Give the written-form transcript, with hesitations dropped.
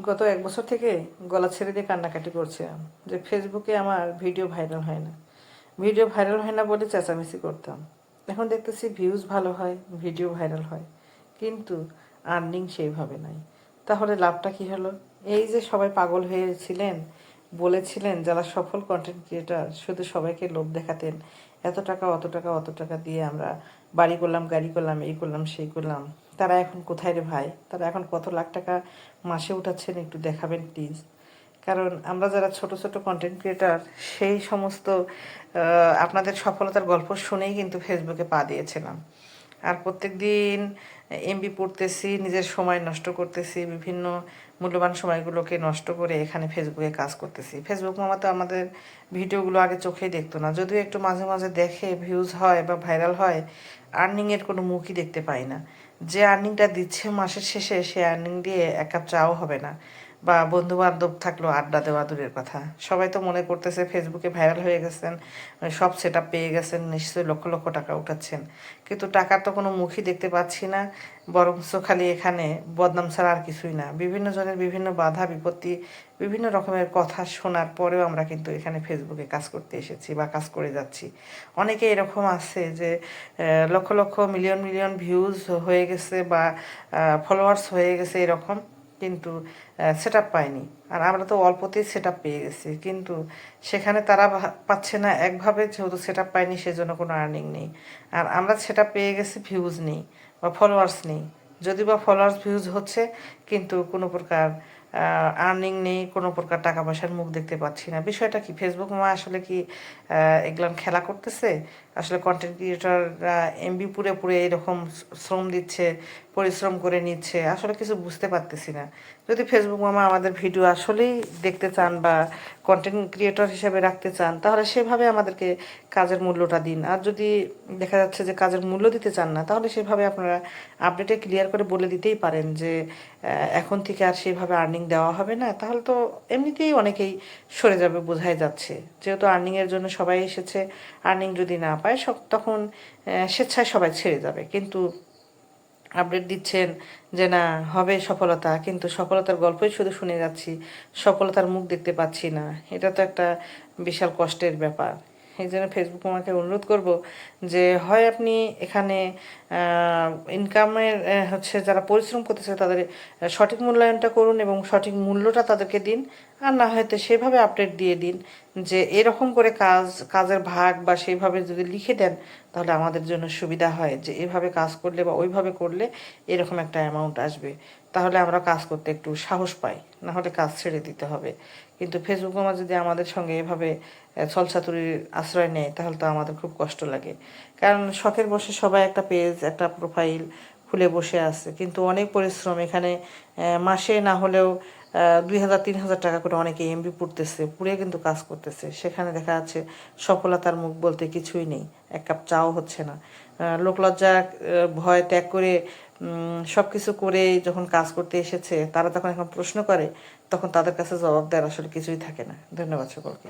গত 1 বছর থেকে গলা ছেড়ে দিয়ে কান্নাকাটি করছিলাম যে ফেসবুকে আমার ভিডিও ভাইরাল হয় না। ভিডিও ভাইরাল হয় না বলে চেঁচামেচি করতাম। এখন দেখতেছি ভিউজ ভালো হয়, ভিডিও ভাইরাল হয়, কিন্তু আর্নিং সেইভাবে নাই। তাহলে লাভটা কী হলো? এই যে সবাই পাগল হয়েছিলেন, বলেছিলেন যারা সফল কন্টেন্ট ক্রিয়েটার শুধু সবাইকে লোভ দেখাতেন, এত টাকা অত টাকা অত টাকা দিয়ে আমরা বাড়ি করলাম, গাড়ি করলাম, এই করলাম সেই করলাম, তারা এখন কোথায় রে ভাই? তারা এখন কত লাখ টাকা মাসে উঠাচ্ছেন একটু দেখাবেন প্লিজ। কারণ আমরা যারা ছোট ছোট কন্টেন্ট ক্রিয়েটার, সেই সমস্ত আপনাদের সফলতার গল্প শুনেই কিন্তু ফেসবুকে পা দিয়েছিলাম। আর প্রত্যেক দিন এমবি পড়তেছি, নিজের সময় নষ্ট করতেছি, বিভিন্ন মূল্যবান সময়গুলোকে নষ্ট করে এখানে ফেসবুকে কাজ করতেছি। ফেসবুক মামা তো আমাদের ভিডিওগুলো আগে চোখেই দেখতো না, যদিও একটু মাঝে মাঝে দেখে ভিউজ হয় বা ভাইরাল হয়, আর্নিংয়ের কোনো মুখই দেখতে পাই না। যে আর্নিংটা দিচ্ছে মাসের শেষে, সে আর্নিং দিয়ে এক কাপ চাও হবে না, বা বন্ধু বান্ধব থাকলেও আড্ডা দেওয়া দূরের কথা। সবাই তো মনে করতেছে ফেসবুকে ভাইরাল হয়ে গেছেন, সব সেট আপ পেয়ে গেছেন, নিশ্চয়ই লক্ষ লক্ষ টাকা উঠাচ্ছেন, কিন্তু টাকার তো কোনো মুখই দেখতে পাচ্ছি না। বরঞ্চ খালি এখানে বদনাম ছাড়া আর কিছুই না। বিভিন্ন জনের বিভিন্ন বাধা বিপত্তি, বিভিন্ন রকমের কথা শোনার পরেও আমরা কিন্তু এখানে ফেসবুকে কাজ করতে এসেছি বা কাজ করে যাচ্ছি। অনেকে এরকম আছে যে lakh lakh million million views হয়ে গেছে বা ফলোয়ার্স হয়ে গেছে এরকম, কিন্তু সেট আপ পায়নি। আর আমরা তো অল্পতেই সেট আপ পেয়ে গেছি, কিন্তু সেখানে তারা পাচ্ছে না একভাবে, যেহেতু সেট আপ পায়নি সেজন্য কোনো আর্নিং নেই। আর আমরা সেট আপ পেয়ে গেছি, ভিউজ নেই বা ফলোয়ার্স নেই। যদি বা ফলোয়ার্স ভিউজ হচ্ছে, কিন্তু কোনো প্রকার আর্নিং নেই, কোনো প্রকার টাকা পয়সার মুখ দেখতে পাচ্ছি না। বিষয়টা কি? ফেসবুক মা আসলে কি এগুলান খেলা করতেছে? আসলে কন্টেন্ট ক্রিয়েটররা এমবি পুরে পুরে এরকম শ্রম দিচ্ছে, পরিশ্রম করে নিচ্ছে, আসলে কিছু বুঝতে পারতেছি না। যদি ফেসবুক মামা আমাদের ভিডিও আসলেই দেখতে চান বা কন্টেন্ট ক্রিয়েটর হিসেবে রাখতে চান, তাহলে সেভাবে আমাদেরকে কাজের মূল্যটা দিন। আর যদি দেখা যাচ্ছে যে কাজের মূল্য দিতে চান না, তাহলে সেভাবে আপনারা আপডেটে ক্লিয়ার করে বলে দিতেই পারেন যে এখন থেকে আর সেভাবে আর্নিং দেওয়া হবে না। তাহলে তো এমনিতেই অনেকেই সরে যাবে, বোঝাই যাচ্ছে। যেহেতু আর্নিংয়ের জন্য সবাই এসেছে, আর্নিং যদি না পায় তখন স্বেচ্ছায় সবাই ছেড়ে যাবে। কিন্তু আপডেট দিচ্ছেন যে না হবে সফলতা, কিন্তু সফলতার গল্পই শুধু শুনে যাচ্ছি, সফলতার মুখ দেখতে পাচ্ছি না। এটা তো একটা বিশাল কষ্টের ব্যাপার। এই জন্য ফেসবুক আমাকে অনুরোধ করব যে হয় আপনি এখানে ইনকামের হচ্ছে যারা পরিশ্রম করতেছে তাদের সঠিক মূল্যায়নটা করুন এবং সঠিক মূল্যটা তাদেরকে দিন। আর না হয়তো সেভাবে আপডেট দিয়ে দিন যে এরকম করে কাজের ভাগ বা সেইভাবে যদি লিখে দেন, তাহলে আমাদের জন্য সুবিধা হয় যে এভাবে কাজ করলে বা ওইভাবে করলে এরকম একটা অ্যামাউন্ট আসবে। তাহলে আমরা কাজ করতে একটু সাহস পাই, না হলে কাজ ছেড়ে দিতে হবে। কিন্তু ফেসবুক মামা যদি আমাদের সঙ্গে এভাবে ছলচাতুরির আশ্রয় নেয়, তাহলে তো আমাদের খুব কষ্ট লাগে। কারণ শখের বসে সবাই একটা পেজ, একটা প্রোফাইল খুলে বসে আছে, কিন্তু অনেক পরিশ্রম এখানে। মাসে না হলেও 2,000-3,000 টাকা করে অনেকে এমবি পড়তেছে, পুড়ে কিন্তু কাজ করতেছে। সেখানে দেখা যাচ্ছে সফলতার মুখ বলতে কিছুই নেই, এক কাপ চাও হচ্ছে না। লোকলজ্জা ভয় ত্যাগ করে সব কিছু করে যখন কাজ করতে এসেছে, তারা তখন এখন প্রশ্ন করে, তখন তাদের কাছে জবাব দেওয়ার আসলে কিছুই থাকে না। ধন্যবাদ সকলকে।